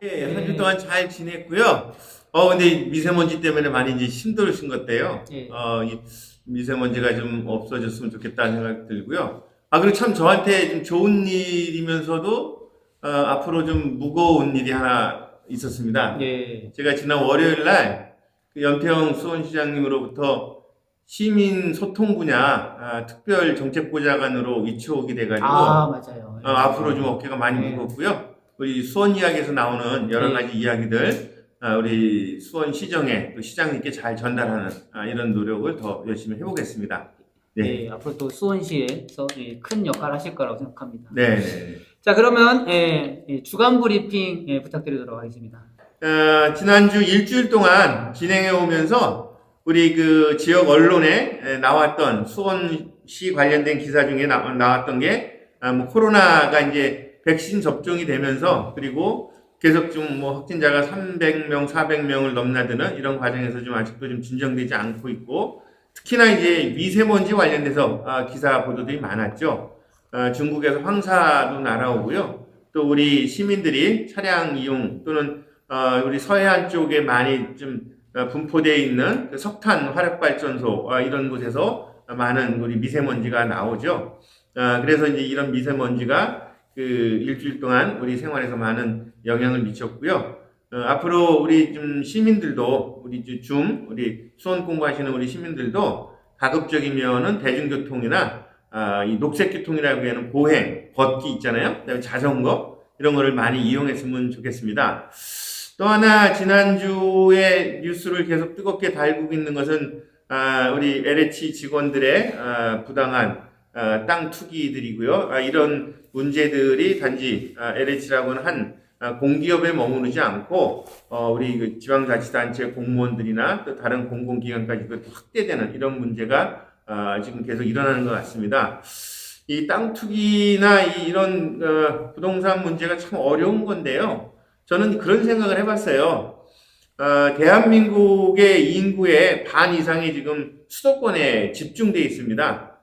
예, 한 주 동안 잘 지냈고요. 근데 미세먼지 때문에 많이 이제 힘들으신 것 같아요. 예. 이 미세먼지가 좀 없어졌으면 좋겠다는 생각이 들고요. 그리고 참 저한테 좀 좋은 일이면서도, 앞으로 좀 무거운 일이 하나 있었습니다. 예. 제가 지난 월요일 날, 그 연평 수원시장님으로부터 시민 소통 분야, 특별 정책보좌관으로 위촉이 아, 돼가지고, 맞아요. 앞으로 좀 예. 어깨가 많이 예. 무겁고요. 우리 수원 이야기에서 나오는 여러 예. 가지 이야기들, 우리 수원 시정에 또 시장님께 잘 전달하는, 이런 노력을 더 열심히 해보겠습니다. 네. 예. 앞으로 또 수원시에서 큰 역할을 하실 거라고 생각합니다. 네. 네. 자, 그러면 주간 브리핑 부탁드리도록 하겠습니다. 지난주 일주일 동안 진행해 오면서 우리 그 지역 언론에 나왔던 수원시 관련된 기사 중에 나왔던 게, 뭐 코로나가 이제 백신 접종이 되면서, 그리고 계속 좀 뭐 확진자가 300명, 400명을 넘나드는 이런 과정에서 좀 아직도 좀 진정되지 않고 있고, 특히나 이제 미세먼지 관련돼서 기사 보도들이 많았죠. 중국에서 황사도 날아오고요. 또 우리 시민들이 차량 이용 또는 우리 서해안 쪽에 많이 좀 분포되어 있는 그 석탄 화력발전소, 이런 곳에서 많은 우리 미세먼지가 나오죠. 그래서 이제 이런 미세먼지가 그 일주일 동안 우리 생활에서 많은 영향을 미쳤고요. 앞으로 우리 좀 시민들도, 우리 수원 공부하시는 우리 시민들도 가급적이면은 대중교통이나 이 녹색교통이라고 하는 보행, 걷기 있잖아요. 그다음에 자전거 이런 거를 많이 이용했으면 좋겠습니다. 또 하나 지난주에 뉴스를 계속 뜨겁게 달구고 있는 것은 우리 LH 직원들의 부당한 땅 투기들이고요. 이런 문제들이 단지 LH라고는 한 공기업에 머무르지 않고 우리 그 지방자치단체 공무원들이나 또 다른 공공기관까지도 확대되는 이런 문제가 지금 계속 일어나는 것 같습니다. 이 땅 투기나 이런 부동산 문제가 참 어려운 건데요. 저는 그런 생각을 해봤어요. 대한민국의 인구의 반 이상이 지금 수도권에 집중되어 있습니다.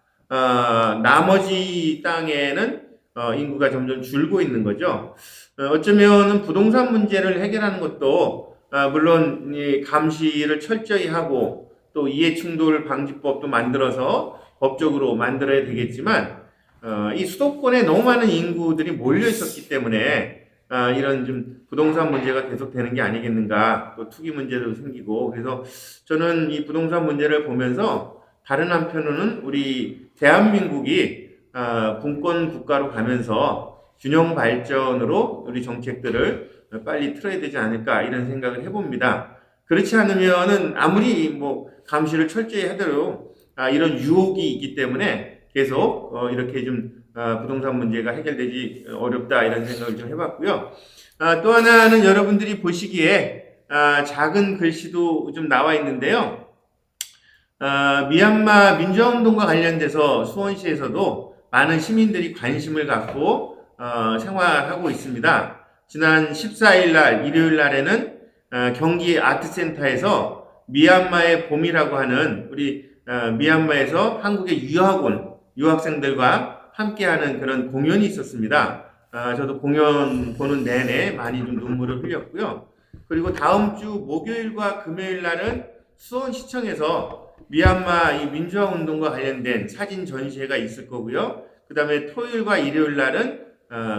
나머지 땅에는 인구가 점점 줄고 있는 거죠. 어쩌면은 부동산 문제를 해결하는 것도 물론 이 감시를 철저히 하고 또 이해충돌 방지법도 만들어서 법적으로 만들어야 되겠지만, 이 수도권에 너무 많은 인구들이 몰려 있었기 때문에 이런 좀 부동산 문제가 계속되는 게 아니겠는가, 또 투기 문제도 생기고. 그래서 저는 이 부동산 문제를 보면서 다른 한편으로는 우리 대한민국이 분권 국가로 가면서 균형 발전으로 우리 정책들을 빨리 틀어야 되지 않을까, 이런 생각을 해봅니다. 그렇지 않으면은 아무리 뭐 감시를 철저히 하더라도 이런 유혹이 있기 때문에 계속 이렇게 좀 부동산 문제가 해결되지 어렵다, 이런 생각을 좀 해봤고요. 또 하나는 여러분들이 보시기에 작은 글씨도 좀 나와 있는데요. 미얀마 민주화운동과 관련돼서 수원시에서도 많은 시민들이 관심을 갖고 생활하고 있습니다. 지난 14일 날 일요일 날에는 경기 아트센터에서 미얀마의 봄이라고 하는 우리 미얀마에서 한국의 유학 온 유학생들과 함께하는 그런 공연이 있었습니다. 저도 공연 보는 내내 많이 좀 눈물을 흘렸고요. 그리고 다음 주 목요일과 금요일 날은 수원시청에서 미얀마 이 민주화 운동과 관련된 사진 전시회가 있을 거고요. 그 다음에 토요일과 일요일 날은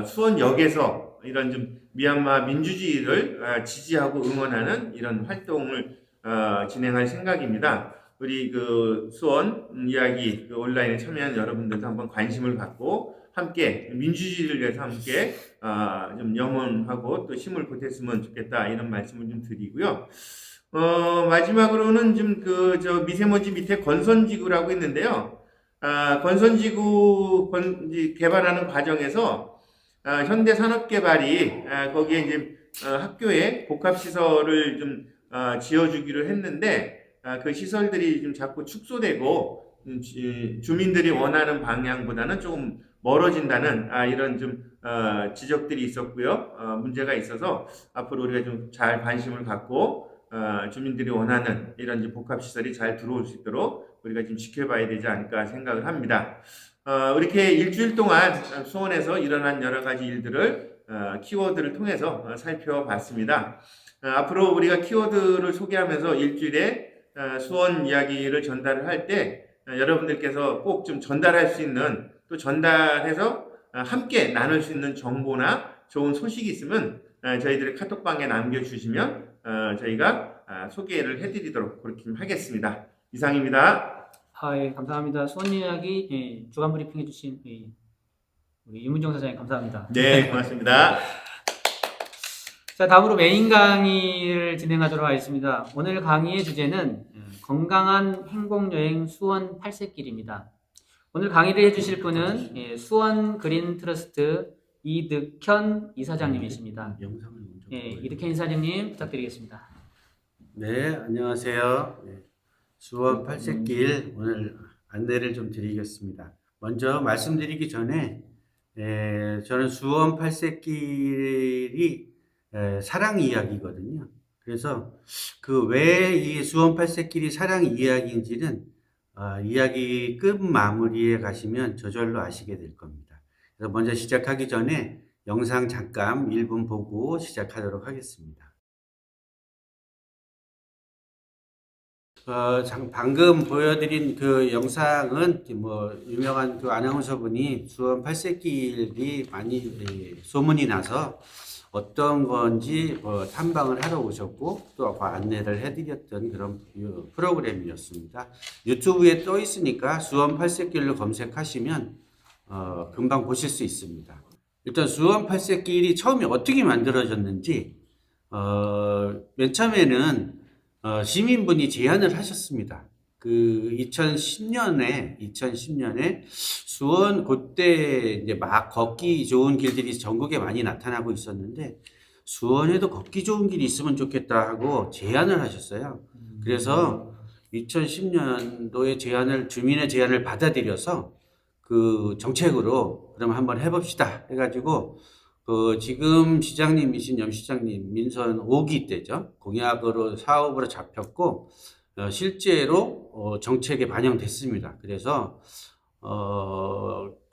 수원역에서 이런 좀 미얀마 민주주의를 지지하고 응원하는 이런 활동을 진행할 생각입니다. 우리 그 수원 이야기 그 온라인에 참여한 여러분들도 한번 관심을 갖고 함께 민주주의를 위해서 함께 좀 염원하고 또 힘을 보탰으면 좋겠다, 이런 말씀을 좀 드리고요. 마지막으로는 좀 저 미세먼지 밑에 건선지구라고 있는데요. 건선지구 개발하는 과정에서 현대산업개발이 거기에 이제 학교에 복합시설을 좀 지어주기로 했는데, 그 시설들이 좀 자꾸 축소되고 주민들이 원하는 방향보다는 조금 멀어진다는 이런 좀 지적들이 있었고요. 문제가 있어서 앞으로 우리가 좀 잘 관심을 갖고 주민들이 원하는 이런 복합시설이 잘 들어올 수 있도록 우리가 좀 지켜봐야 되지 않을까 생각을 합니다. 이렇게 일주일 동안 수원에서 일어난 여러 가지 일들을 키워드를 통해서 살펴봤습니다. 앞으로 우리가 키워드를 소개하면서 일주일에 수원 이야기를 전달을 할 때 여러분들께서 꼭 좀 전달할 수 있는 또 전달해서 함께 나눌 수 있는 정보나 좋은 소식이 있으면 저희들의 카톡방에 남겨주시면 저희가 소개를 해드리도록 그렇게 하겠습니다. 이상입니다. 예, 감사합니다. 수원 이야기 주간 브리핑 해주신 우리 유문정 사장님 감사합니다. 네, 고맙습니다. 자, 다음으로 메인 강의를 진행하도록 하겠습니다. 오늘 강의의 주제는 건강한 행복여행 수원 8세길입니다. 오늘 강의를 해주실 분은 수원 그린 트러스트 이득현 이사장님이십니다. 이득현 이사장님 부탁드리겠습니다. 네, 안녕하세요. 수원 8세길 오늘 안내를 좀 드리겠습니다. 먼저 말씀드리기 전에 저는 수원 8세길이 사랑 이야기거든요. 그래서 그 왜 이 수원 8세길이 사랑 이야기인지는 이야기 끝 마무리에 가시면 저절로 아시게 될 겁니다. 그래서 먼저 시작하기 전에 영상 잠깐 1분 보고 시작하도록 하겠습니다. 방금 보여드린 그 영상은 뭐 유명한 그 아나운서분이 수원 8세길이 많이 소문이 나서 어떤 건지 탐방을 하러 오셨고 또 안내를 해드렸던 그런 프로그램이었습니다. 유튜브에 떠 있으니까 수원 8세길로 검색하시면 금방 보실 수 있습니다. 일단 수원 8세길이 처음에 어떻게 만들어졌는지 맨 처음에는 시민분이 제안을 하셨습니다. 그 2010년에 수원 그때 이제 막 걷기 좋은 길들이 전국에 많이 나타나고 있었는데 수원에도 걷기 좋은 길이 있으면 좋겠다 하고 제안을 하셨어요. 그래서 2010년도에 주민의 제안을 받아들여서 그 정책으로 그럼 한번 해봅시다 해가지고 지금 시장님이신 염시장님 민선 5기 때죠. 공약으로 사업으로 잡혔고 실제로 정책에 반영됐습니다. 그래서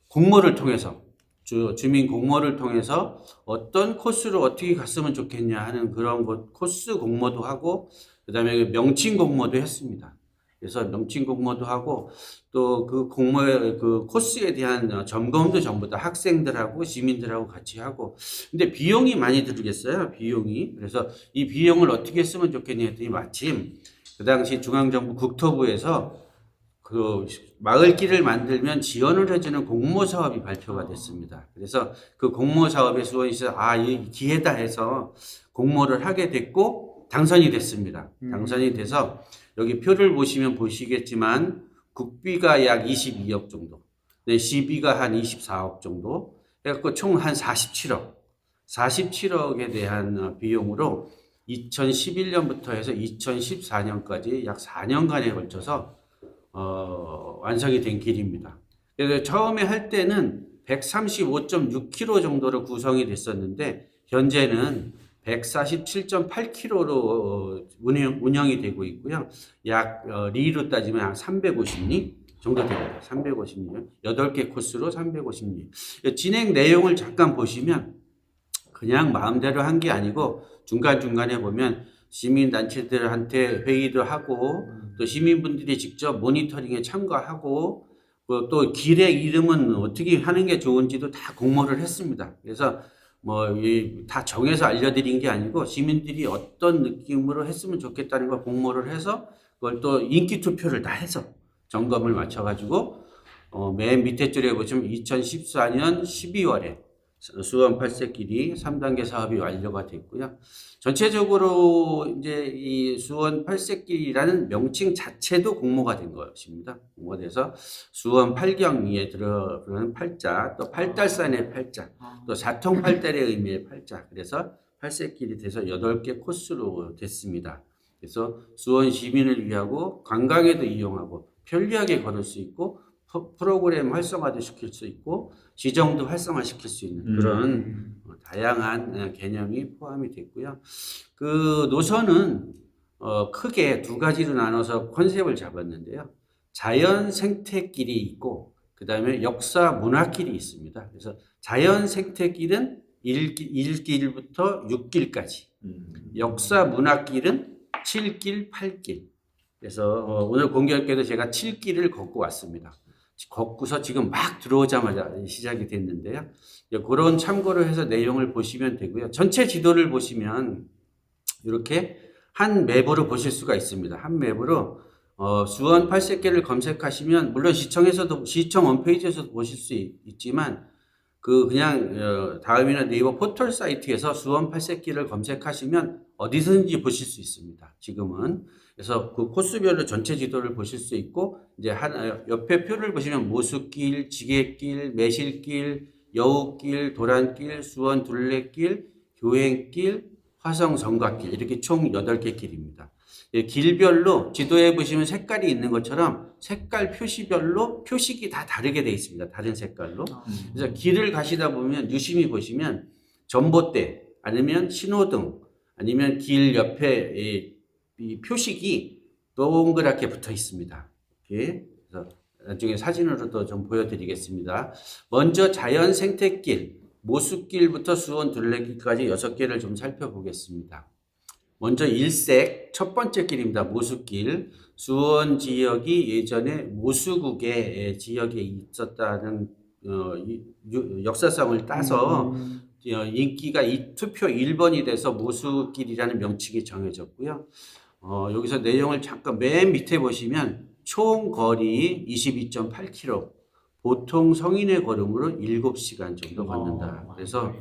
공모를 통해서 주민 공모를 통해서 어떤 코스로 어떻게 갔으면 좋겠냐 하는 그런 코스 공모도 하고 그다음에 명칭 공모도 했습니다. 그래서 명칭 공모도 하고 또 그 공모의 그 코스에 대한 점검도 전부 다 학생들하고 시민들하고 같이 하고 근데 비용이 많이 들겠어요. 비용이. 그래서 이 비용을 어떻게 쓰면 좋겠냐 했더니 마침 그 당시 중앙정부 국토부에서 그 마을길을 만들면 지원을 해주는 공모 사업이 발표가 됐습니다. 그래서 그 공모 사업에 수원시에서 이 기회다 해서 공모를 하게 됐고 당선이 됐습니다. 당선이 돼서 여기 표를 보시면 보시겠지만 국비가 약 22억 정도, 시비가 한 24억 정도, 해갖고 총 한 47억에 대한 비용으로 2011년부터 해서 2014년까지 약 4년간에 걸쳐서 완성이 된 길입니다. 그래서 처음에 할 때는 135.6km 정도로 구성이 됐었는데 현재는 147.8km로 운영이 되고 있고요. 약 리로 따지면 한 350리 정도 됩니다. 350리. 8개 코스로 350리. 진행 내용을 잠깐 보시면 그냥 마음대로 한 게 아니고 중간중간에 보면 시민단체들한테 회의도 하고 또 시민분들이 직접 모니터링에 참가하고 또 길의 이름은 어떻게 하는 게 좋은지도 다 공모를 했습니다. 그래서 다 정해서 알려드린 게 아니고 시민들이 어떤 느낌으로 했으면 좋겠다는 걸 공모를 해서 그걸 또 인기 투표를 다 해서 점검을 맞춰가지고 맨 밑에 줄에 보시면 2014년 12월에 수원 8세길이 3단계 사업이 완료가 됐고요. 전체적으로 이제 이 수원 8세길이라는 명칭 자체도 공모가 된 것입니다. 공모가 돼서 수원 8경리에 들어가는 팔자, 또 팔달산의 팔자, 또 사통팔달의 의미의 팔자. 그래서 8세길이 돼서 8개 코스로 됐습니다. 그래서 수원 시민을 위하고 관광에도 이용하고 편리하게 걸을 수 있고 프로그램 활성화도 시킬 수 있고 지정도 활성화시킬 수 있는 그런 다양한 개념이 포함이 됐고요. 그 노선은 크게 두 가지로 나눠서 컨셉을 잡았는데요. 자연 생태길이 있고 그 다음에 역사 문화길이 있습니다. 그래서 자연 생태길은 1길부터 6길까지, 역사 문화길은 7길, 8길. 그래서 오늘 공교롭게도 제가 7길을 걷고 왔습니다. 걷고서 지금 막 들어오자마자 시작이 됐는데요. 그런 참고를 해서 내용을 보시면 되고요. 전체 지도를 보시면 이렇게 한 맵으로 보실 수가 있습니다. 한 맵으로 수원 8세길을 검색하시면 물론 시청에서도 시청 홈페이지에서도 보실 수 있지만 그냥 다음이나 네이버 포털 사이트에서 수원 8세길을 검색하시면 어디서든지 보실 수 있습니다. 지금은. 그래서 그 코스별로 전체 지도를 보실 수 있고 이제 옆에 표를 보시면 모수길, 지게길, 매실길, 여우길, 도란길, 수원 둘레길, 교행길, 화성 정각길 이렇게 총 8개 길입니다. 길별로 지도에 보시면 색깔이 있는 것처럼 색깔 표시별로 표식이 다 다르게 되어 있습니다. 다른 색깔로. 그래서 길을 가시다 보면 유심히 보시면 전봇대 아니면 신호등 아니면 길 옆에 이 표식이 동그랗게 붙어 있습니다. 이렇게. 그래서 나중에 사진으로도 좀 보여드리겠습니다. 먼저 자연 생태길, 모수길부터 수원 둘레길까지 6개를 좀 살펴보겠습니다. 먼저 일색 첫 번째 길입니다. 모수길. 수원 지역이 예전에 모수국의 지역에 있었다는 역사성을 따서 인기가 투표 1번이 돼서 모수길이라는 명칭이 정해졌고요. 여기서 내용을 잠깐 맨 밑에 보시면 총 거리 22.8km, 보통 성인의 걸음으로 7시간 정도 걷는다. 그래서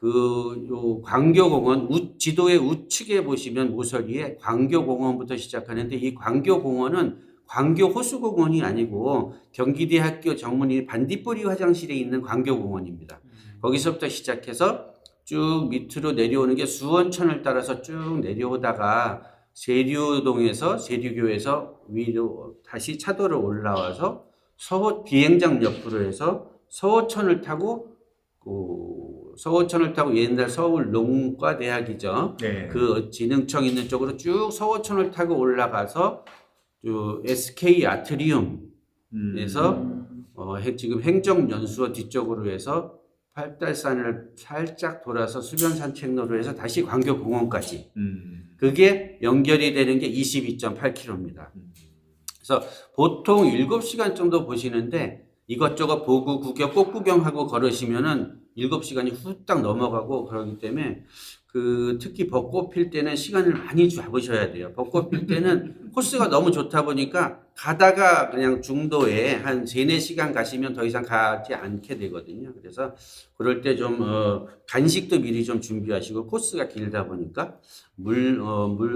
요 광교공원 지도의 우측에 보시면 모서리에 광교공원부터 시작하는데 이 광교공원은 광교 호수공원이 아니고 경기대학교 정문이 반딧불이 화장실에 있는 광교공원입니다. 거기서부터 시작해서 쭉 밑으로 내려오는 게 수원천을 따라서 쭉 내려오다가 세류동에서 세류교에서 위로 다시 차도로 올라와서 비행장 옆으로 해서 서호천을 타고 옛날 서울 농과대학이죠. 네. 그 진흥청 있는 쪽으로 쭉 서호천을 타고 올라가서 SK 아트리움에서 지금 행정연수원 뒤쪽으로 해서 팔달산을 살짝 돌아서 수변산책로로 해서 다시 광교공원까지. 그게 연결이 되는 게 22.8km입니다. 그래서 보통 7시간 정도 보시는데 이것저것 보고 꽃 구경하고 걸으시면은 7시간이 후딱 넘어가고 그러기 때문에 특히 벚꽃 필 때는 시간을 많이 잡으셔야 돼요. 벚꽃 필 때는 코스가 너무 좋다 보니까 가다가 그냥 중도에 한 3, 4시간 가시면 더 이상 가지 않게 되거든요. 그래서 그럴 때 좀 간식도 미리 좀 준비하시고 코스가 길다 보니까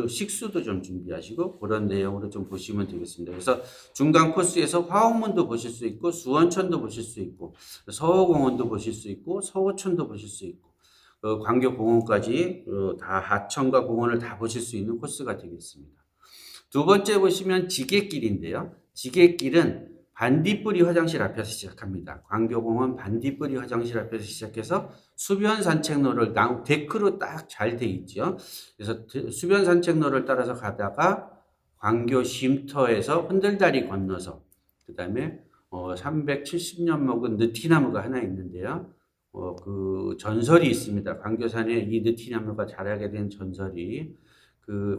식수도 좀 준비하시고 그런 내용으로 좀 보시면 되겠습니다. 그래서 중간 코스에서 화옥문도 보실 수 있고 수원천도 보실 수 있고 서호공원도 보실 수 있고 서호천도 보실 수 있고 광교공원까지 다 하천과 공원을 다 보실 수 있는 코스가 되겠습니다. 두 번째 보시면 지게길인데요. 지게길은 반딧불이 화장실 앞에서 시작합니다. 광교공원 반딧불이 화장실 앞에서 시작해서 수변 산책로를 데크로 딱 잘 돼 있죠. 그래서 수변 산책로를 따라서 가다가 광교 쉼터에서 흔들다리 건너서 그 다음에 370년 먹은 느티나무가 하나 있는데요. 그 전설이 있습니다. 광교산에 이 느티나무가 자라게 된 전설이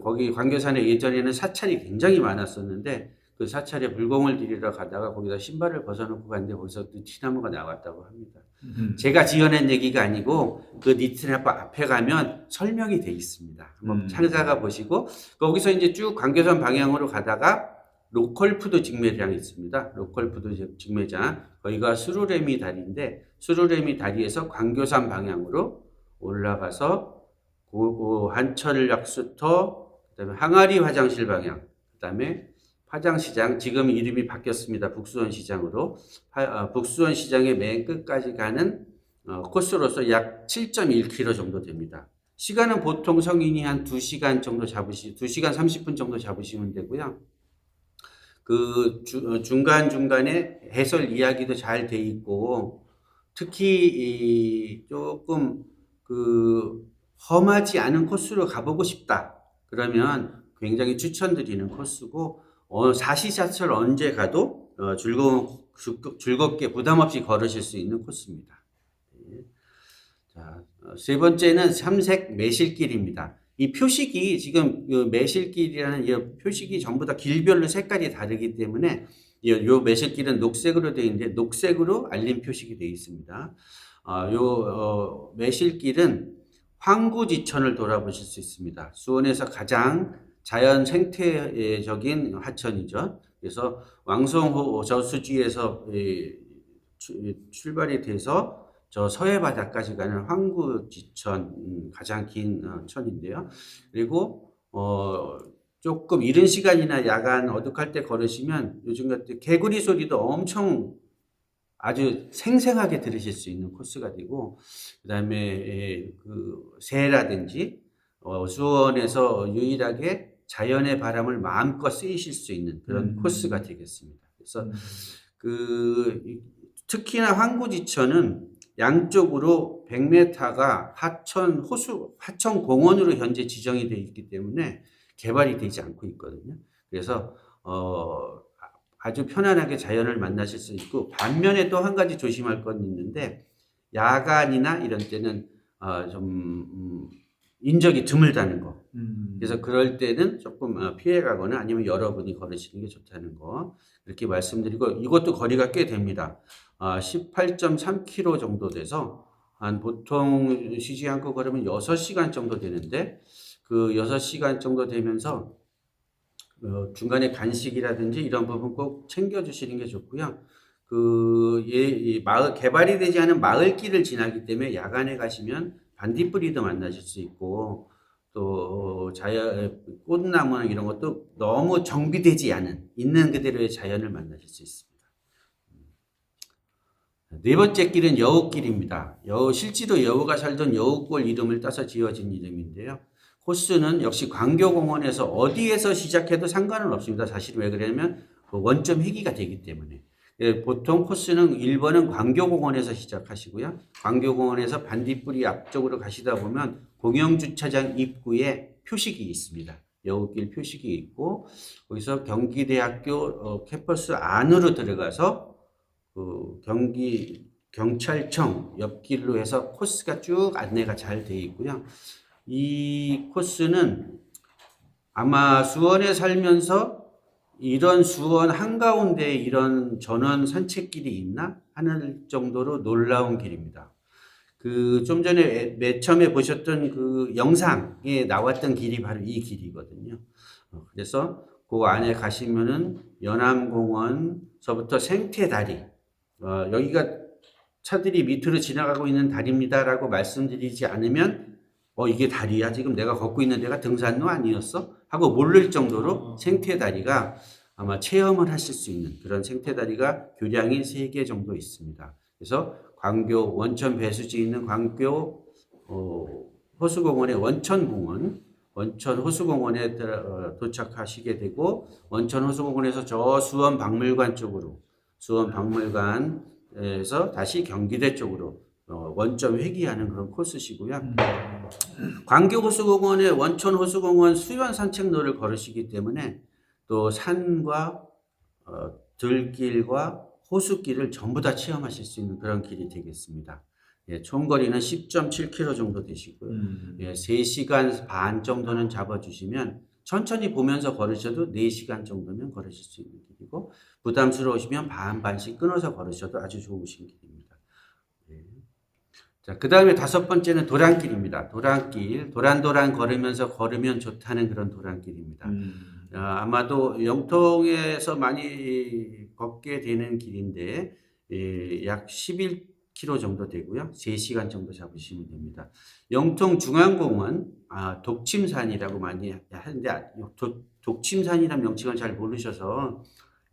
거기 광교산에 예전에는 사찰이 굉장히 많았었는데 그 사찰에 물공을 드리러 가다가 거기다 신발을 벗어놓고 갔는데 거기서 느티나무가 나왔다고 합니다. 제가 지어낸 얘기가 아니고 그 느티나무 앞에 가면 설명이 돼 있습니다. 한번 찾아가 보시고 거기서 이제 쭉 광교산 방향으로 가다가 로컬푸드 직매장이 있습니다. 로컬푸드 직매장 거기가 수루레미 다리인데 수루레미 다리에서 광교산 방향으로 올라가서 한철약수터 그다음에 항아리 화장실 방향 그다음에 화장시장 지금 이름이 바뀌었습니다. 북수원시장으로 북수원시장의 맨 끝까지 가는 코스로서 약 7.1km 정도 됩니다. 시간은 보통 성인이 한 2시간 정도 2시간 30분 정도 잡으시면 되고요. 중간중간에 해설 이야기도 잘 돼 있고 특히 조금 험하지 않은 코스로 가보고 싶다. 그러면 굉장히 추천드리는 코스고 사시사철 언제 가도 즐겁게 부담 없이 걸으실 수 있는 코스입니다. 예. 자, 세 번째는 삼색 매실길입니다. 이 표식이 지금 매실길이라는 이 표식이 전부 다 길별로 색깔이 다르기 때문에 요 매실길은 녹색으로 되어 있는데 녹색으로 알림 표식이 되어 있습니다. 매실길은 황구지천을 돌아보실 수 있습니다. 수원에서 가장 자연 생태적인 하천이죠. 그래서 왕송호 저수지에서 출발이 돼서 저 서해 바다까지 가는 황구지천 가장 긴 천인데요. 그리고 조금 이른 시간이나 야간 어둑할 때 걸으시면 요즘 같은 개구리 소리도 엄청 아주 생생하게 들으실 수 있는 코스가 되고, 그다음에 그 새라든지 수원에서 유일하게 자연의 바람을 마음껏 쐬실 수 있는 그런 코스가 되겠습니다. 그래서 특히나 황구지천은 양쪽으로 100m가 하천 공원으로 현재 지정이 되어 있기 때문에 개발이 되지 않고 있거든요. 그래서 아주 편안하게 자연을 만나실 수 있고, 반면에 또 한 가지 조심할 건 있는데 야간이나 이런 때는 좀 인적이 드물다는 거. 그래서 그럴 때는 조금 피해가거나 아니면 여러분이 걸으시는 게 좋다는 거 이렇게 말씀드리고, 이것도 거리가 꽤 됩니다. 18.3km 정도 돼서 한 보통 쉬지 않고 걸으면 6시간 정도 되는데, 그 6시간 정도 되면서 중간에 간식이라든지 이런 부분 꼭 챙겨주시는 게 좋고요. 마을 개발이 되지 않은 마을길을 지나기 때문에 야간에 가시면 반딧불이도 만나실 수 있고, 또 꽃나무나 이런 것도 너무 정비되지 않은 있는 그대로의 자연을 만나실 수 있습니다. 네 번째 길은 여우길입니다. 실제로 여우가 살던 여우골 이름을 따서 지어진 이름인데요. 코스는 역시 광교공원에서 어디에서 시작해도 상관은 없습니다. 사실 왜 그러냐면 원점 회귀가 되기 때문에. 보통 코스는 1번은 광교공원에서 시작하시고요. 광교공원에서 반딧불이 앞쪽으로 가시다 보면 공영주차장 입구에 표식이 있습니다. 여우길 표식이 있고, 거기서 경기대학교 캠퍼스 안으로 들어가서 경찰청 옆길로 해서 코스가 쭉 안내가 잘 되어 있고요. 이 코스는 아마 수원에 살면서 이런 수원 한가운데에 이런 전원 산책길이 있나 하는 정도로 놀라운 길입니다. 좀 전에 맨 처음에 보셨던 그 영상에 나왔던 길이 바로 이 길이거든요. 그래서 그 안에 가시면은 연암공원서부터 생태다리, 여기가 차들이 밑으로 지나가고 있는 다리입니다라고 말씀드리지 않으면 이게 다리야? 지금 내가 걷고 있는 데가 등산로 아니었어? 하고 모를 정도로 생태다리가 아마 체험을 하실 수 있는 그런 생태다리가 교량이 3개 정도 있습니다. 그래서 광교 원천 배수지에 있는 광교 호수공원의 원천 호수공원에 도착하시게 되고, 원천 호수공원에서 저 수원 박물관 쪽으로, 수원 박물관에서 다시 경기대 쪽으로 원점 회귀하는 그런 코스시고요. 광교호수공원의 원천호수공원 수변 산책로를 걸으시기 때문에 또 산과 들길과 호수길을 전부 다 체험하실 수 있는 그런 길이 되겠습니다. 총 거리는 10.7km 정도 되시고요. 3시간 반 정도는 잡아주시면 천천히 보면서 걸으셔도 4시간 정도면 걸으실 수 있는 길이고, 부담스러우시면 반씩 끊어서 걸으셔도 아주 좋으신 길입니다. 자, 그 다음에 5번째는 도랑길입니다. 도랑길, 도란도란 걸으면 좋다는 그런 도랑길입니다. 아마도 영통에서 많이 걷게 되는 길인데, 약 11km 정도 되고요. 3시간 정도 잡으시면 됩니다. 영통 중앙공원, 독침산이라고 많이 하는데, 독침산이라는 명칭을 잘 모르셔서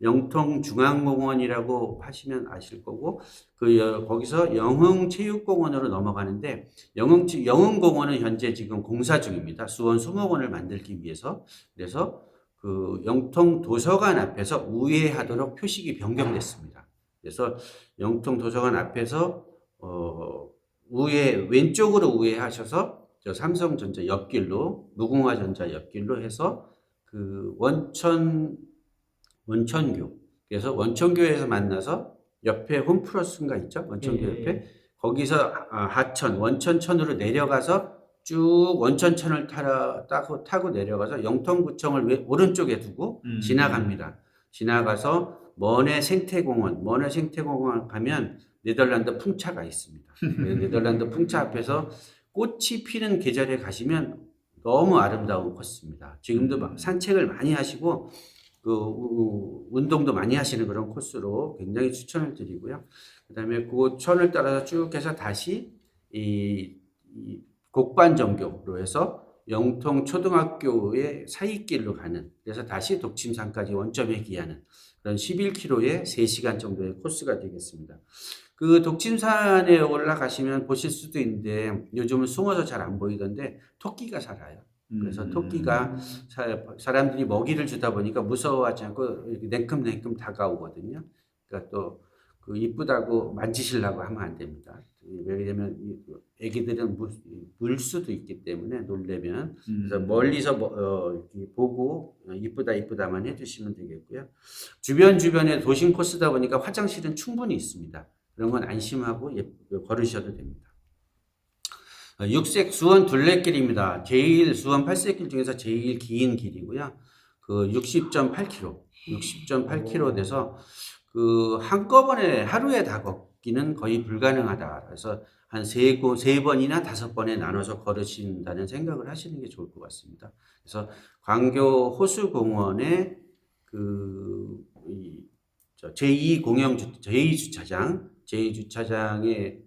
영통 중앙공원이라고 하시면 아실 거고, 거기서 영흥체육공원으로 넘어가는데, 영흥공원은 현재 지금 공사 중입니다. 수원 수목원을 만들기 위해서. 그래서 영통 도서관 앞에서 우회하도록 표식이 변경됐습니다. 그래서 영통 도서관 앞에서 왼쪽으로 우회하셔서 저 삼성전자 옆길로, 무궁화전자 옆길로 해서 원천교, 그래서 원천교에서 만나서 옆에 홈플러스인가 있죠? 원천교 예, 옆에. 거기서 하천, 원천천으로 내려가서 쭉 원천천을 타고 내려가서 영통구청을 오른쪽에 두고 지나갑니다. 지나가서 먼해 생태공원 가면 네덜란드 풍차가 있습니다. 네덜란드 풍차 앞에서 꽃이 피는 계절에 가시면 너무 아름다운 코스입니다. 지금도 막 산책을 많이 하시고 운동도 많이 하시는 그런 코스로 굉장히 추천을 드리고요. 그다음에 그 천을 따라서 쭉 해서 다시 이 곡반정교로 해서 영통 초등학교의 사이길로 가는, 그래서 다시 독침산까지 원점에 기하는 그런 11km의 3시간 정도의 코스가 되겠습니다. 그 독침산에 올라가시면 보실 수도 있는데 요즘은 숨어서 잘 안 보이던데 토끼가 살아요. 그래서 토끼가 사람들이 먹이를 주다 보니까 무서워하지 않고 이렇게 냉큼냉큼 다가오거든요. 그러니까 또 그 이쁘다고 만지시려고 하면 안 됩니다. 왜냐면 애기들은 물 수도 있기 때문에 놀래면. 그래서 멀리서 이렇게 보고 이쁘다만 해주시면 되겠고요. 주변에 도심 코스다 보니까 화장실은 충분히 있습니다. 그런 건 안심하고 걸으셔도 됩니다. 육색 수원 둘레길입니다. 수원 8세길 중에서 제일 긴 길이고요. 그 60.8km 돼서 그 한꺼번에 하루에 다 걷기는 거의 불가능하다. 그래서 한 세 번이나 5번에 나눠서 걸으신다는 생각을 하시는 게 좋을 것 같습니다. 그래서 광교 호수공원의 제2주차장의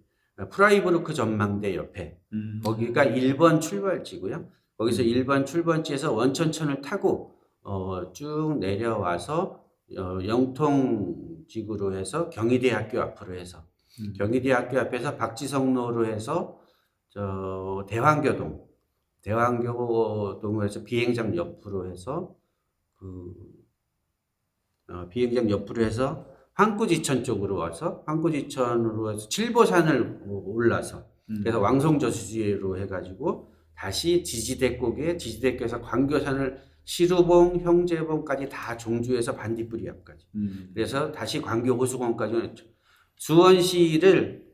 프라이부르크 전망대 옆에 거기가 1번 출발지고요. 거기서 1번 출발지에서 원천천을 타고 쭉 내려와서 영통지구로 해서 경희대학교 앞으로 해서 경희대학교 앞에서 박지성로로 해서 대왕교동으로 해서 비행장 옆으로 해서 황구지천 쪽으로 와서 황구지천으로 해서 칠보산을 올라서 그래서 왕송저수지로 해가지고 다시 지지대에서 광교산을 시루봉, 형제봉까지 다 종주해서 반딧불이 앞까지. 그래서 다시 광교 호수공원까지. 수원시를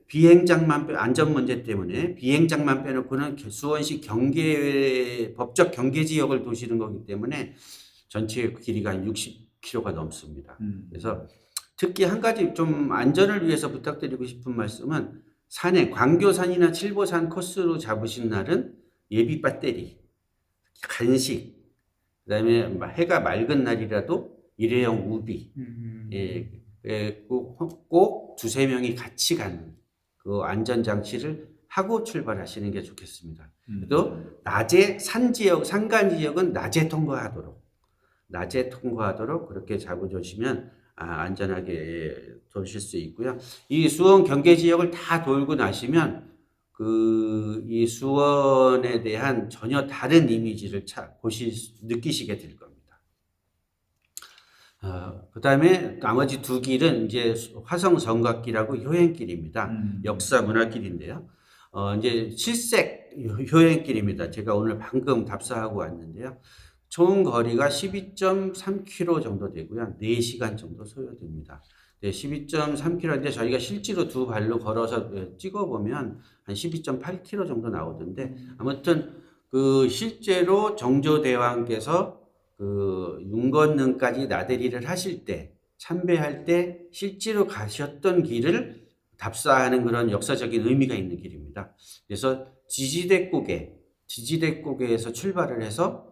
안전 문제 때문에 비행장만 빼놓고는 수원시 법적 경계지역을 도시는 거기 때문에 전체 길이가 한 60km가 넘습니다. 그래서 특히 한 가지 좀 안전을 위해서 부탁드리고 싶은 말씀은 광교산이나 칠보산 코스로 잡으신 날은 예비 배터리, 간식, 그다음에 해가 맑은 날이라도 일회용 우비, 꼭 2-3명이 같이 가는 그 안전장치를 하고 출발하시는 게 좋겠습니다. 또 낮에 산간 지역은 낮에 통과하도록 그렇게 잡아주시면 안전하게 도실 수 있고요. 이 수원 경계 지역을 다 돌고 나시면 이 수원에 대한 전혀 다른 이미지를 느끼시게 될 겁니다. 그 다음에 나머지 2길은 이제 화성성곽길하고 효행길입니다. 역사 문화길인데요. 이제 실색 효행길입니다. 제가 오늘 방금 답사하고 왔는데요. 총 거리가 12.3km 정도 되고요. 4시간 정도 소요됩니다. 12.3km인데 저희가 실제로 2발로 걸어서 찍어보면 한 12.8km 정도 나오던데, 아무튼 실제로 정조대왕께서 윤건능까지 나들이를 하실 때, 참배할 때 실제로 가셨던 길을 답사하는 그런 역사적인 의미가 있는 길입니다. 그래서 지지대국에서 출발을 해서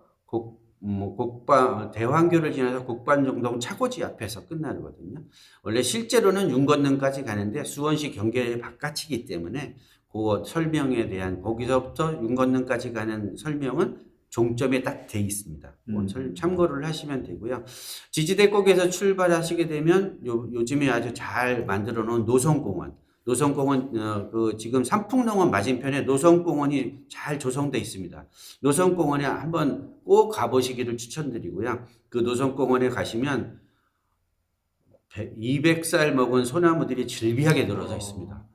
대왕교를 지나서 곡반정동 차고지 앞에서 끝나거든요. 원래 실제로는 윤건능까지 가는데 수원시 경계 바깥이기 때문에 그 설명에 대한 거기서부터 윤건능까지 가는 설명은 종점에 딱 돼 있습니다. 참고를 하시면 되고요. 지지대국에서 출발하시게 되면 요즘에 아주 잘 만들어 놓은 노성공원 지금 삼풍농원 맞은편에 노성공원이 잘 조성되어 있습니다. 노성공원에 한번 꼭 가보시기를 추천드리고요. 그 노성공원에 가시면 200살 먹은 소나무들이 질비하게 늘어서 있습니다.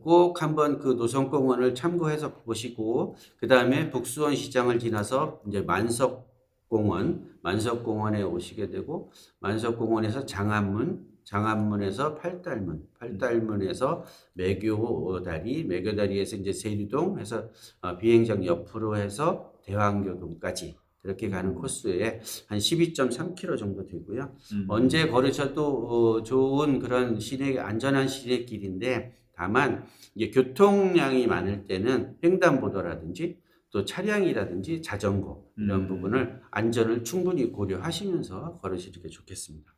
꼭 한번 그 노성공원을 참고해서 보시고, 그 다음에 북수원 시장을 지나서 이제 만석 만석공원에 오시게 되고 만석공원에서 장안문에서 팔달문에서 매교다리에서 이제 세류동 해서 비행장 옆으로 해서 대왕교동까지 그렇게 가는 코스에 한 12.3km 정도 되고요. 언제 걸으셔도 좋은 그런 안전한 시내길인데 다만 이게 교통량이 많을 때는 횡단보도라든지 또 차량이라든지 자전거 이런 부분을 안전을 충분히 고려하시면서 걸으시는 게 좋겠습니다.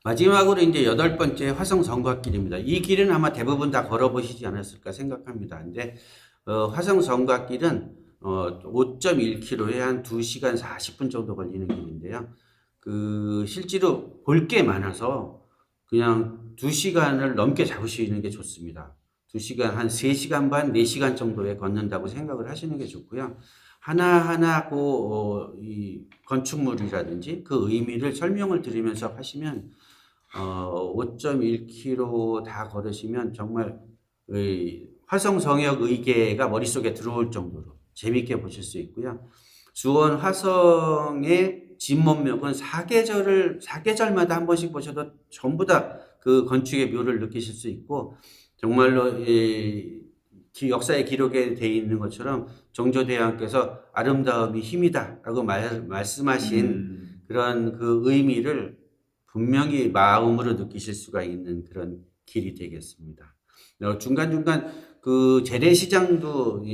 마지막으로 이제 8번째 화성 성곽길입니다. 이 길은 아마 대부분 다 걸어보시지 않았을까 생각합니다. 근데 화성 성곽길은 5.1km에 한 2시간 40분 정도 걸리는 길인데요. 실제로 볼 게 많아서 그냥 2시간을 넘게 잡으시는 게 좋습니다. 2시간, 한 3시간 반, 4시간 정도에 걷는다고 생각을 하시는 게 좋고요. 하나하나 이 건축물이라든지 그 의미를 설명을 드리면서 하시면 5.1km 다 걸으시면 정말 화성성역 의계가 머릿속에 들어올 정도로 재밌게 보실 수 있고요. 수원 화성의 진문명은 사계절마다 한 번씩 보셔도 전부 다 그 건축의 묘를 느끼실 수 있고 정말로 역사의 기록에 되어 있는 것처럼 정조대왕께서 아름다움이 힘이다라고 말씀하신 그런 그 의미를 분명히 마음으로 느끼실 수가 있는 그런 길이 되겠습니다. 중간중간 그 재래시장도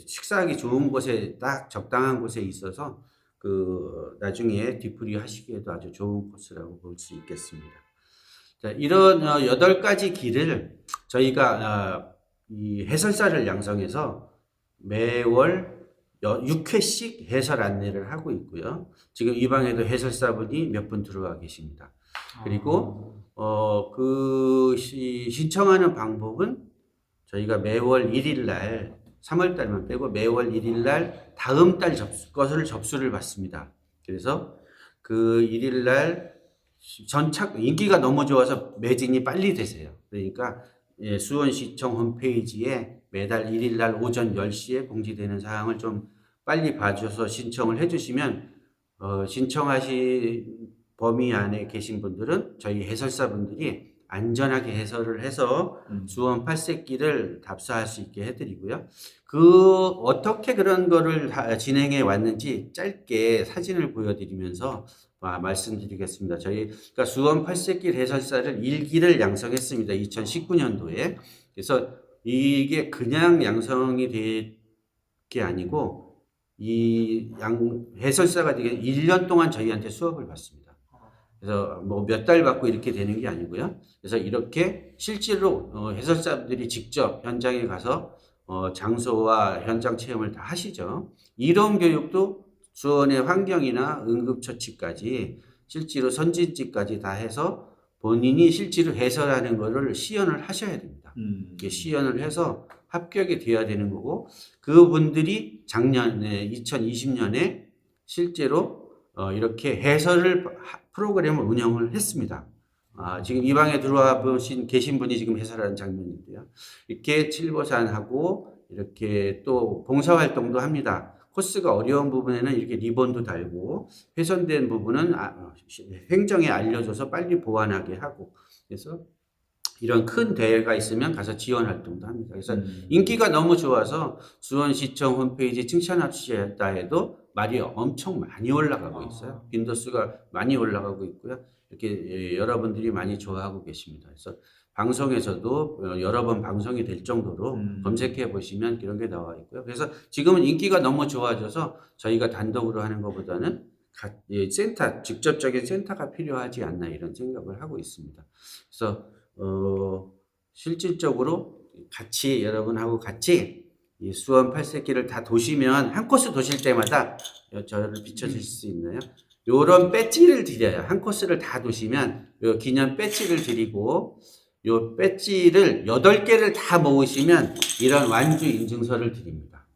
식사하기 좋은 곳에 딱 적당한 곳에 있어서 나중에 뒤풀이 하시기에도 아주 좋은 코스라고 볼 수 있겠습니다. 자, 이런 8가지 길을 저희가 이 해설사를 양성해서 매월 6회씩 해설 안내를 하고 있고요. 지금 이 방에도 해설사분이 몇 분 들어와 계십니다. 그리고 신청하는 방법은 저희가 매월 1일 날 3월 달만 빼고 매월 1일 날 다음 달 것을 접수를 받습니다. 그래서 그 1일 날 인기가 너무 좋아서 매진이 빨리 되세요. 그러니까 수원시청 홈페이지에 매달 1일 날 오전 10시에 공지되는 사항을 좀 빨리 봐줘서 신청을 해주시면 신청하신 범위 안에 계신 분들은 저희 해설사분들이 안전하게 해설을 해서 수원 팔색길을 답사할 수 있게 해드리고요. 어떻게 그런 거를 진행해 왔는지 짧게 사진을 보여드리면서 말씀드리겠습니다. 저희가 수원 팔색길 해설사를 1기를 양성했습니다. 2019년도에. 그래서 이게 그냥 양성이 될 게 아니고 해설사가 되게 1년 동안 저희한테 수업을 받습니다. 그래서 뭐 몇 달 받고 이렇게 되는 게 아니고요. 그래서 이렇게 실제로 해설사분들이 직접 현장에 가서 장소와 현장 체험을 다 하시죠. 이런 교육도 수원의 환경이나 응급처치까지 실제로 선진지까지 다 해서 본인이 실제로 해설하는 거를 시연을 하셔야 됩니다. 이게 시연을 해서 합격이 돼야 되는 거고 그분들이 작년에 2020년에 실제로 이렇게 프로그램을 운영을 했습니다. 지금 이 방에 들어와 계신 분이 지금 해설하는 장면인데요. 이렇게 칠보산하고 이렇게 또 봉사활동도 합니다. 코스가 어려운 부분에는 이렇게 리본도 달고 훼손된 부분은 행정에 알려줘서 빨리 보완하게 하고 그래서 이런 큰 대회가 있으면 가서 지원 활동도 합니다. 그래서 인기가 너무 좋아서 수원시청 홈페이지 칭찬합시다 해도 말이 엄청 많이 올라가고 있어요. 빈도수가 많이 올라가고 있고요. 이렇게 여러분들이 많이 좋아하고 계십니다. 그래서 방송에서도 여러 번 방송이 될 정도로 검색해 보시면 이런 게 나와 있고요. 그래서 지금은 인기가 너무 좋아져서 저희가 단독으로 하는 것보다는 직접적인 센터가 필요하지 않나 이런 생각을 하고 있습니다. 그래서 실질적으로 여러분하고 같이 이 수원 팔색길을 다 도시면 한 코스 도실 때마다 저를 비춰주실 수 있나요? 요런 배지를 드려요. 한 코스를 다 도시면 요 기념 배지를 드리고 요 배지를 8개를 다 모으시면 이런 완주 인증서를 드립니다.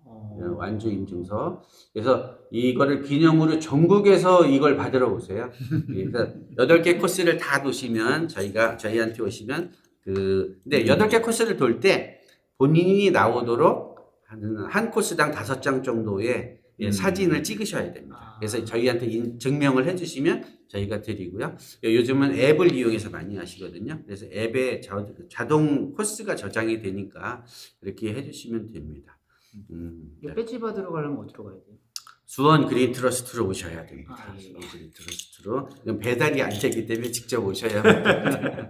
완주 인증서. 그래서 이거를 기념으로 전국에서 이걸 받으러 오세요. 그래서 8개 코스를 다 도시면 저희한테 오시면 근데 8개 코스를 돌 때 본인이 나오도록 한 코스당 5장 정도의 예, 사진을 찍으셔야 됩니다. 그래서 저희한테 증명을 해주시면 저희가 드리고요. 요즘은 앱을 이용해서 많이 하시거든요. 그래서 앱에 자동 코스가 저장이 되니까 그렇게 해주시면 됩니다. 이거 배지 받으러 가려면 어디로 가야 돼요? 수원 그린 트러스트로 오셔야 됩니다. 예. 수원 그린 트러스트로. 이건 배달이 안 되기 때문에 직접 오셔야 합니다.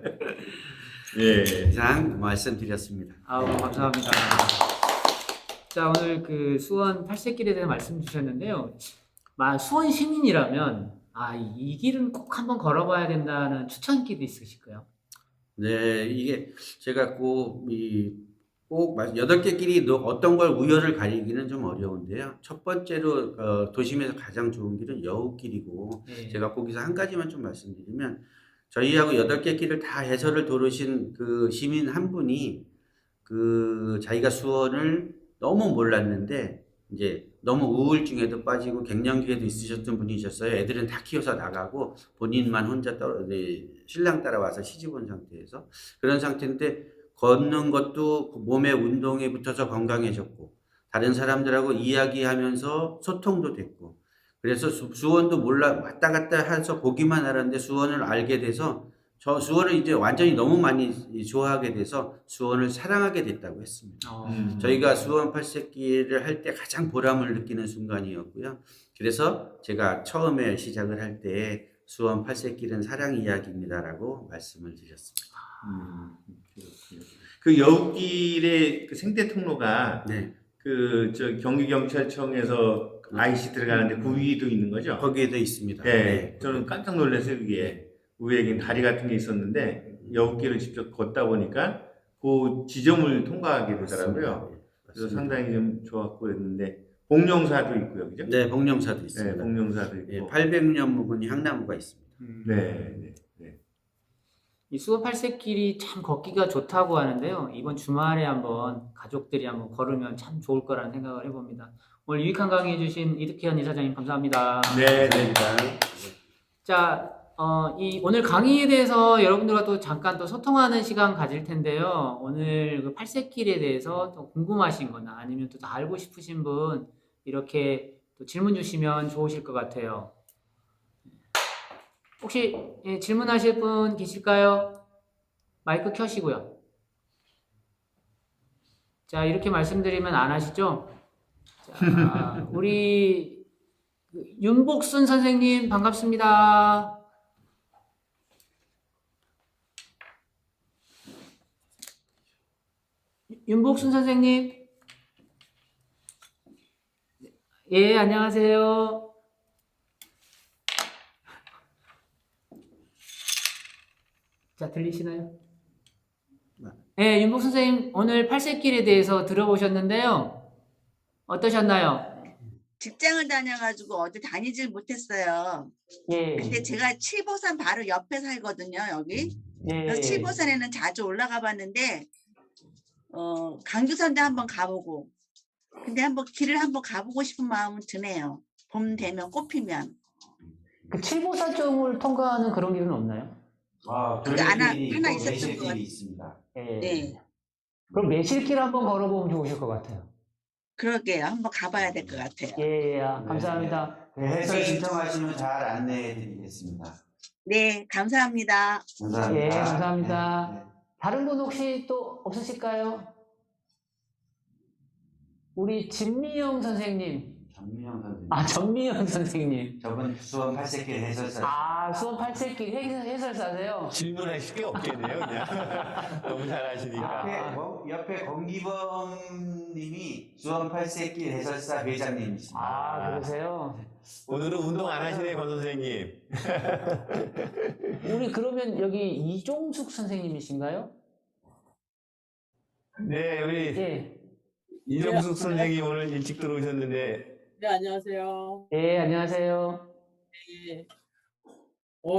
예. 이상 말씀드렸습니다. 감사합니다. 자, 오늘 그 수원 팔색길에 대해 말씀 주셨는데요. 수원 시민이라면 이 길은 꼭 한번 걸어봐야 된다는 추천길이 있으실까요? 네, 이게 제가 꼭 8개 길이 어떤 걸 우열을 가리기는 좀 어려운데요. 첫 번째로 도심에서 가장 좋은 길은 여우길이고 네. 제가 거기서 한 가지만 좀 말씀드리면 저희하고 8개 길을 다 해설을 도르신 그 시민 한 분이 자기가 수원을 너무 몰랐는데 이제 너무 우울증에도 빠지고 갱년기에도 있으셨던 분이셨어요. 애들은 다 키워서 나가고 본인만 혼자 신랑 따라와서 시집 온 상태에서 그런 상태인데 걷는 것도 몸의 운동에 붙어서 건강해졌고 다른 사람들하고 이야기하면서 소통도 됐고 그래서 수원도 왔다 갔다 해서 보기만 하는데 수원을 알게 돼서 저 수원을 이제 완전히 너무 많이 좋아하게 돼서 수원을 사랑하게 됐다고 했습니다. 저희가 수원 팔색길을 할 때 가장 보람을 느끼는 순간이었고요. 그래서 제가 처음에 시작을 할 때 수원 팔색길은 사랑 이야기입니다라고 말씀을 드렸습니다. 그 여우길의 그 생태 통로가 네. 경기경찰청에서 IC 들어가는데 그 위에도 있는 거죠? 거기에도 있습니다. 네. 네. 저는 깜짝 놀랐어요, 그게. 위에 다리 같은 게 있었는데, 여우길을 직접 걷다 보니까 그 지점을 통과하게 되더라고요. 그래서 맞습니다. 상당히 좀 좋았고 그랬는데, 복령사도 있고요, 그죠? 네, 복령사도 네, 있습니다. 복령사도 있고. 네, 800년 묵은 향나무가 있습니다. 네. 이 수원 팔색길이 참 걷기가 좋다고 하는데요. 이번 주말에 한번 가족들이 한번 걸으면 참 좋을 거라는 생각을 해봅니다. 오늘 유익한 강의 해주신 이득현 이사장님 감사합니다. 네, 자, 오늘 강의에 대해서 여러분들과 또 잠깐 또 소통하는 시간 가질 텐데요. 오늘 그 팔색길에 대해서 또 궁금하신 거나 아니면 또 알고 싶으신 분 이렇게 또 질문 주시면 좋으실 것 같아요. 혹시 질문하실 분 계실까요? 마이크 켜시고요. 자, 이렇게 말씀드리면 안 하시죠? 자, 우리 윤복순 선생님 반갑습니다. 윤복순 선생님. 예, 안녕하세요. 자, 들리시나요? 네, 윤복 선생님 오늘 팔색길에 대해서 들어보셨는데요. 어떠셨나요? 직장을 다녀가지고 어디 다니질 못했어요. 예. 근데 제가 칠보산 바로 옆에 살거든요, 여기. 그래서 예. 칠보산에는 자주 올라가 봤는데, 강주산도 한번 가보고, 근데 길을 한번 가보고 싶은 마음은 드네요. 봄 되면 꽃피면. 그 칠보산 쪽을 통과하는 그런 길은 없나요? 그게 하나 있었던 것 같아요. 있습니다. 예. 네, 그럼 매실길 한번 걸어보면 좋으실 것 같아요. 그러게요. 한번 가봐야 될 것 같아요. 예, 감사합니다. 해설 신청하시면 잘 안내해드리겠습니다. 네, 감사합니다. 감사합니다. 예, 감사합니다. 네, 네. 다른 분 혹시 또 없으실까요? 우리 진미영 선생님. 전민영 선생님. 전미영 선생님. 저분 수원 팔색길 해설사. 수원 팔색길 해설사세요? 질문하실 게 없겠네요, 그냥. 너무 잘하시니까. 옆에 권기범 님이 수원 팔색길 해설사 회장님이십니다. 그러세요? 오늘은 운동 안 하시네, 권 선생님. 우리 그러면 여기 이종숙 선생님이신가요? 네, 우리 예. 이정숙 선생님 오늘 일찍 들어오셨는데, 네, 안녕하세요. 예, 안녕하세요. 예.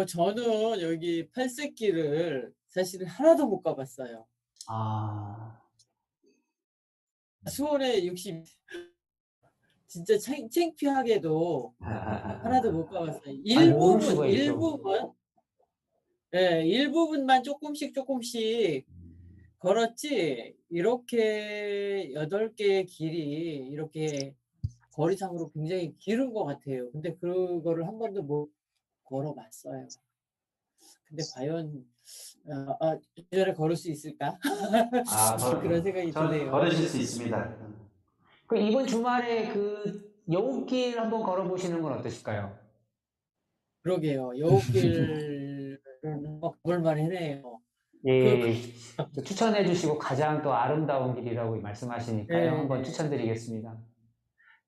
저는 여기 팔색길을 사실은 하나도 못 가봤어요. 수원에 60, 진짜 창피하게도 하나도 못 가봤어요. 모를 수가 있죠. 일부분만 조금씩 걸었지, 이렇게 8개의 길이 이렇게 거리상으로 굉장히 길은 것 같아요. 근데 그거를 한 번도 못 걸어봤어요. 근데 과연 주저를 걸을 수 있을까? 그런 생각이 드네요. 걸으실 수 있습니다. 그 이번 주말에 그 여우길 한번 걸어보시는 건 어떠실까요? 그러게요. 여우길은 한번 가볼 만하네요. 예, 추천해 주시고 가장 또 아름다운 길이라고 말씀하시니까요. 네, 한번 네. 추천드리겠습니다.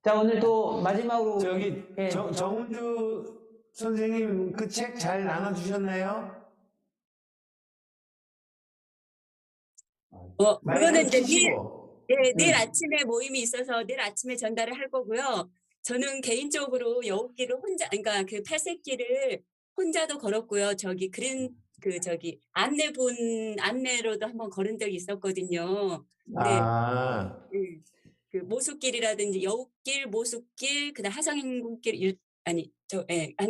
자, 오늘 또 마지막으로 저기 예, 정은주 선생님 그 책 잘 나눠주셨나요? 그거는 이제 키시고. 내일 아침에 모임이 있어서 내일 아침에 전달을 할 거고요. 저는 개인적으로 여우길을 혼자, 그러니까 그 팔색길을 혼자도 걸었고요. 저기 안내로도 한번 걸은 적이 있었거든요. 근데 아, 그 모수길이라든지 여우길, 모수길, 그다음 하성행궁길 한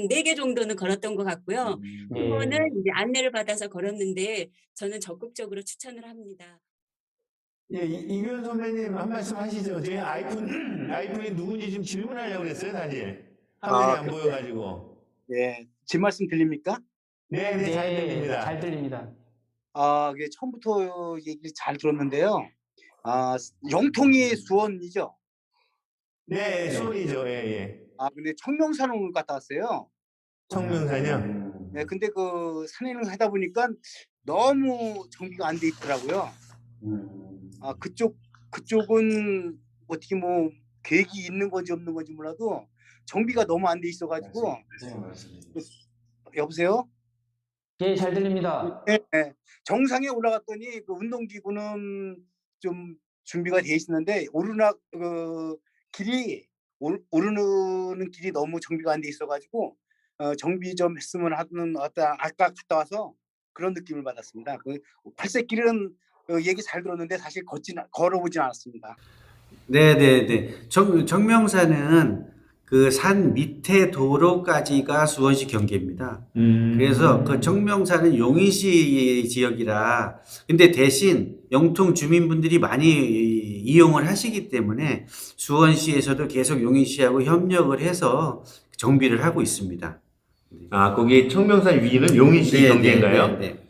4개 정도는 걸었던 것 같고요. 예. 그거는 이제 안내를 받아서 걸었는데 저는 적극적으로 추천을 합니다. 예, 이규현 선배님 한 말씀 하시죠. 제 아이폰이 누군지 지금 질문하려고 그랬어요, 사실. 화면이 안 보여가지고. 네, 제 말씀 들립니까? 네, 네, 잘 네, 들립니다. 잘 들립니다. 이게 처음부터 얘기를 잘 들었는데요. 영통이 수원이죠. 네, 수원이죠. 예, 예. 근데 청명산을 오늘 갔다 왔어요. 청명산이요? 네, 근데 그 산행을 하다 보니까 너무 정비가 안 돼 있더라고요. 그쪽은 어떻게 뭐 계획이 있는 건지 없는 건지 몰라도 정비가 너무 안 돼 있어가지고. 여보세요? 예, 잘 들립니다. 네, 정상에 올라갔더니 그 운동기구는 좀 준비가 돼 있었는데 오르는 길이 너무 정비가 안 돼 있어가지고 정비 좀 했으면 하는 아까 갔다 와서 그런 느낌을 받았습니다. 그 팔색길은 얘기 잘 들었는데 사실 걸어보진 않았습니다. 네네네. 정명산은 그 산 밑에 도로까지가 수원시 경계입니다. 그래서 그 정명산은 용인시 지역이라, 근데 대신 영통 주민분들이 많이 이용을 하시기 때문에 수원시에서도 계속 용인시하고 협력을 해서 정비를 하고 있습니다. 아, 거기 청명산 위는 용인시 경계인가요? 네.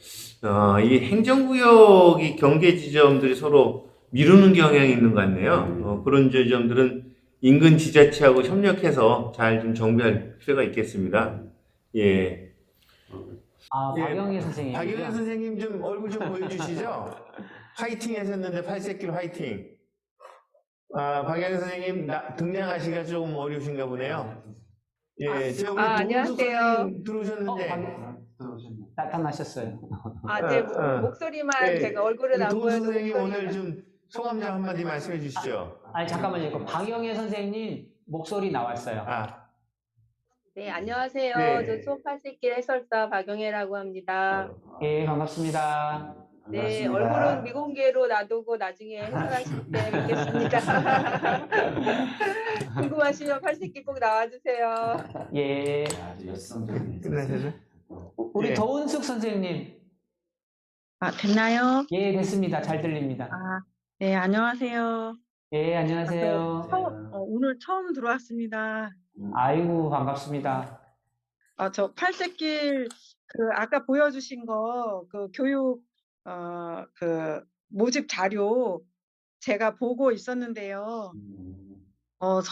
이 행정구역이 경계 지점들이 서로 미루는 경향이 있는 것 같네요. 그런 지점들은 인근 지자체하고 협력해서 잘 좀 정비할 필요가 있겠습니다. 예. 박영희 선생님. 박영희 선생님 좀 얼굴 좀 보여주시죠. 화이팅 하셨는데 팔색길 화이팅. 박영희 선생님 등장하시기가 조금 어려우신가 보네요. 예, 제가 우리 안녕하세요. 들어오셨는데. 나타나셨어요. 제 목소리만 네. 제가 얼굴은 안 도훈 보여도 선생님 목소리가- 오늘 좀 소감 좀 한마디 말씀해 주시죠. 아니, 잠깐만요. 그 박영애 선생님 목소리 나왔어요. 네, 안녕하세요. 네. 저 수업팔색길 해설사 박영애라고 합니다. 예, 반갑습니다. 네, 얼굴은 미공개로 놔두고 나중에 해설하실 때 뵙겠습니다. 궁금하시면 팔색길 꼭 나와주세요. 예. 끝나셨어요? 우리 예. 더운숙 선생님. 됐나요? 예, 됐습니다. 잘 들립니다. 네, 안녕하세요. 예, 안녕하세요. 오늘 처음 들어왔습니다. 아이고, 반갑습니다. 저 팔색길 아까 보여주신 거 교육 그 모집 자료 제가 보고 있었는데요.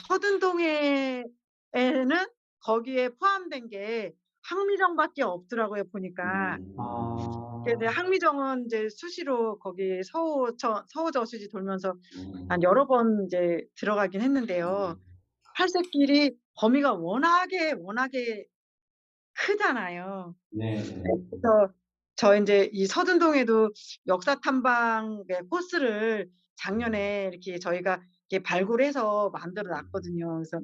서든동에는 거기에 포함된 게 항미정밖에 없더라고요, 보니까. 근데 항미정은 이제 수시로 거기 서호저수지 돌면서 한 여러 번 이제 들어가긴 했는데요. 팔색길이 범위가 워낙에 크잖아요. 그래서 저 이제 이 서든동에도 역사 탐방의 코스를 작년에 이렇게 저희가 이렇게 발굴해서 만들어 놨거든요. 그래서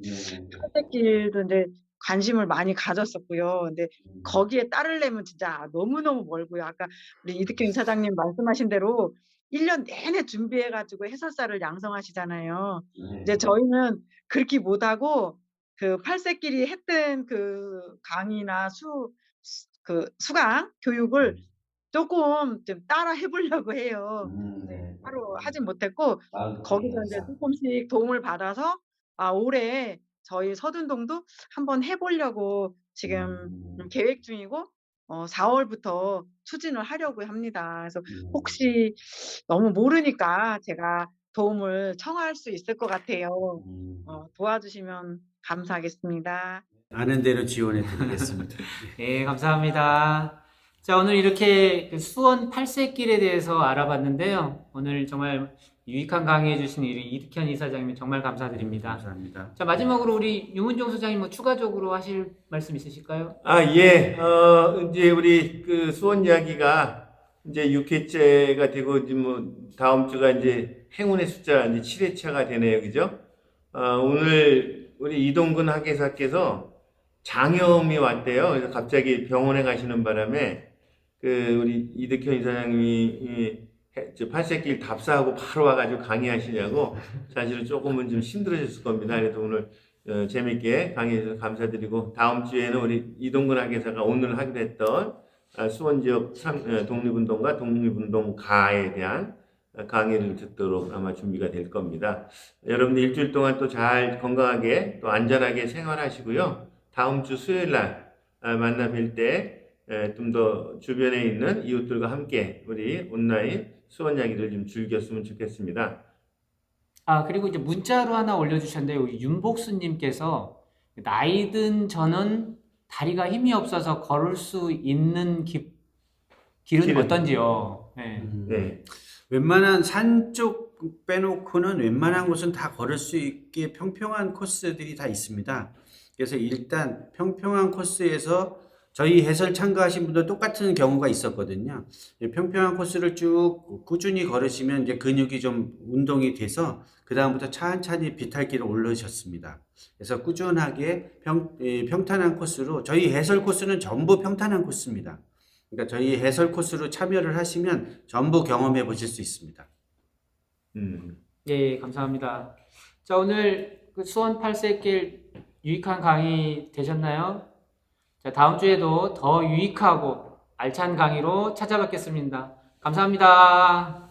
팔색길도 이제 관심을 많이 가졌었고요. 근데 거기에 따르려면 진짜 너무너무 멀고요. 아까 우리 이득경 이사장님 말씀하신 대로 1년 내내 준비해 가지고 해설사를 양성하시잖아요. 이제 저희는 그렇게 못하고 그 팔색길이 했던 그 강의나 수강 교육을 조금 좀 따라 해보려고 해요. 바로 하진 못했고 거기서 이제 조금씩 도움을 받아서 올해 저희 서둔동도 한번 해보려고 지금 계획 중이고 4월부터 추진을 하려고 합니다. 그래서 혹시 너무 모르니까 제가 도움을 청할 수 있을 것 같아요. 도와주시면 감사하겠습니다. 아는 대로 지원해 드리겠습니다. 네, 감사합니다. 자, 오늘 이렇게 그 수원 팔색길에 대해서 알아봤는데요. 오늘 정말 유익한 강의해 주신 우리 이득현 이사장님 정말 감사드립니다. 감사합니다. 자, 마지막으로 우리 유문종 소장님 뭐 추가적으로 하실 말씀 있으실까요? 예. 이제 우리 그 수원 이야기가 이제 6회째가 되고, 이제 뭐, 다음 주가 이제 행운의 숫자 이제 7회차가 되네요. 그죠? 오늘 우리 이동근 학예사께서 장염이 왔대요. 그래서 갑자기 병원에 가시는 바람에 그 우리 이득현 이사장님이 저 팔색길 답사하고 바로 와가지고 강의하시냐고 사실은 조금은 좀 힘들어졌을 겁니다. 그래도 오늘 재밌게 강의해 주셔서 감사드리고, 다음 주에는 우리 이동근 학예사가 오늘 하기로 했던 수원 지역 독립운동과 독립운동가에 대한 강의를 듣도록 아마 준비가 될 겁니다. 여러분들 일주일 동안 또 잘 건강하게 또 안전하게 생활하시고요. 다음 주 수요일 날 만나 뵐 때 좀 더 주변에 있는 이웃들과 함께 우리 온라인 수원 이야기를 좀 즐겼으면 좋겠습니다. 그리고 이제 문자로 하나 올려주셨는데요. 우리 윤복수님께서 나이 든 저는 다리가 힘이 없어서 걸을 수 있는 길은 어떤지요? 네. 네. 웬만한 산 쪽 빼놓고는 웬만한 곳은 다 걸을 수 있게 평평한 코스들이 다 있습니다. 그래서 일단 평평한 코스에서 저희 해설 참가하신 분도 똑같은 경우가 있었거든요. 평평한 코스를 쭉 꾸준히 걸으시면 이제 근육이 좀 운동이 돼서 그 다음부터 천천히 비탈길을 올라오셨습니다. 그래서 꾸준하게 평탄한 코스로, 저희 해설 코스는 전부 평탄한 코스입니다. 그러니까 저희 해설 코스로 참여를 하시면 전부 경험해 보실 수 있습니다. 예, 감사합니다. 자, 오늘 그 수원 팔색길 유익한 강의 되셨나요? 자, 다음 주에도 더 유익하고 알찬 강의로 찾아뵙겠습니다. 감사합니다.